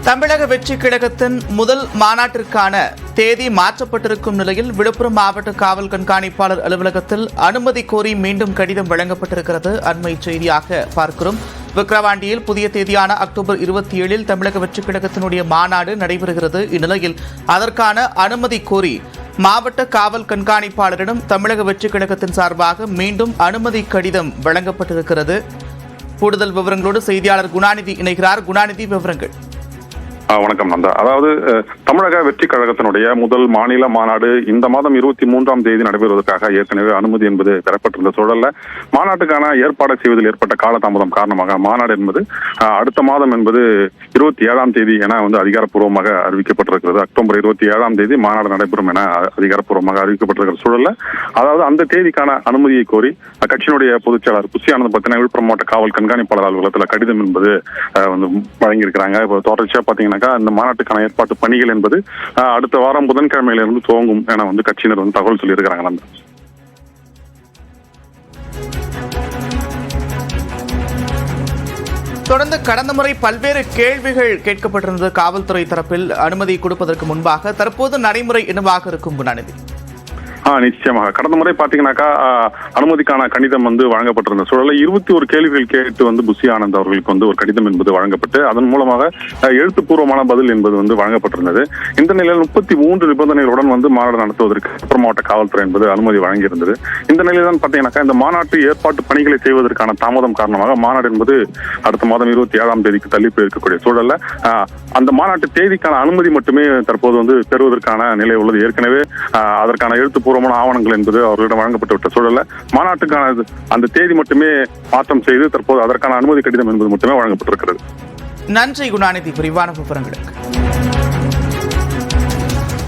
தமிழக வெற்றி கழகத்தின் முதல் மாநாட்டிற்கான தேதி மாற்றப்பட்டிருக்கும் நிலையில் விழுப்புரம் மாவட்ட காவல் கண்காணிப்பாளர் அலுவலகத்தில் அனுமதி கோரி மீண்டும் கடிதம் வழங்கப்பட்டிருக்கிறது. அண்மை செய்தியாக பார்க்கிறோம். விக்கிரவாண்டியில் புதிய தேதியான அக்டோபர் 27 தமிழக வெற்றி கழகத்தினுடைய மாநாடு நடைபெறுகிறது. இந்நிலையில் அதற்கான அனுமதி கோரி மாவட்ட காவல் கண்காணிப்பாளரிடம் தமிழக வெற்றி கழகத்தின் சார்பாக மீண்டும் அனுமதி கடிதம் வழங்கப்பட்டிருக்கிறது. கூடுதல் விவரங்களோடு செய்தியாளர் குணாநிதி இணைகிறார். குணாநிதி, விவரங்கள். வணக்கம் நந்தா. அதாவது தமிழக வெற்றி கழகத்தினுடைய முதல் மாநில மாநாடு இந்த மாதம் 23ஆம் தேதி நடைபெறுவதற்காக ஏற்கனவே அனுமதி என்பது பெறப்பட்டிருந்த சூழல்ல மாநாட்டுக்கான ஏற்பாடு செய்வதில் ஏற்பட்ட காலதாமதம் காரணமாக மாநாடு என்பது அடுத்த மாதம் என்பது 27ஆம் தேதி என அதிகாரப்பூர்வமாக அறிவிக்கப்பட்டிருக்கிறது. அக்டோபர் 27ஆம் தேதி மாநாடு நடைபெறும் என அதிகாரப்பூர்வமாக அறிவிக்கப்பட்டிருக்கிற சூழல்ல அதாவது அந்த தேதிக்கான அனுமதியை கோரி கட்சியினுடைய பொதுச் செயலாளர் புசி ஆனந்த் பத்தின விழுப்புரம் மாவட்ட காவல் கண்காணிப்பாளர் அலுவலகத்தில் கடிதம் என்பது வழங்கியிருக்கிறாங்க. இப்போ தொடர்ச்சியா பாத்தீங்கன்னா இந்த மாநாட்டுக்கான ஏற்பாட்டு பணிகள் என்பது அடுத்த வாரம் புதன்கிழமையிலிருந்து துவங்கும் என கட்சியினர் தகவல் சொல்லியிருக்கிறாங்க. தொடர்ந்து கடந்த முறை பல்வேறு கேள்விகள் கேட்கப்பட்டிருந்தது காவல்துறை தரப்பில் அனுமதி கொடுப்பதற்கு முன்பாக. தற்போது நடைமுறை என்னவாக இருக்கும் குணாநிதி? நிச்சயமாக கடந்த முறை பாத்தீங்கன்னாக்கா அனுமதிக்கான கடிதம் வழங்கப்பட்டிருந்த சூழல்ல 21 கேள்விகள் கேட்டு புசி ஆனந்த் அவர்களுக்கு ஒரு கடிதம் என்பது வழங்கப்பட்டு அதன் மூலமாக எழுத்துப்பூர்வமான பதில் என்பது வழங்கப்பட்டிருந்தது. இந்த நிலையில் 33 நிபந்தனைகளுடன் மாநாடு நடத்துவதற்கு விழுப்புரம் மாவட்ட காவல்துறை என்பது அனுமதி வழங்கியிருந்தது. இந்த நிலையில் தான் பாத்தீங்கன்னாக்கா இந்த மாநாட்டு ஏற்பாட்டு பணிகளை செய்வதற்கான தாமதம் காரணமாக மாநாடு என்பது அடுத்த மாதம் 27ஆம் தேதிக்கு தள்ளி போயிருக்கக்கூடிய சூழல்ல அந்த மாநாட்டு தேதிக்கான அனுமதி மட்டுமே தற்போது பெறுவதற்கான நிலை உள்ளது. ஏற்கனவே அதற்கான எழுத்துப்பூர்வமான ஆவணங்கள் என்பது அவர்களிடம் வழங்கப்பட்டுவிட்ட சூழல்ல மாநாட்டுக்கான அந்த தேதி மட்டுமே மாற்றம் செய்து தற்போது அதற்கான அனுமதி கடிதம் என்பது மட்டுமே வழங்கப்பட்டிருக்கிறது. நன்றி குணாநிதி, விரிவான விவரங்களுக்கு.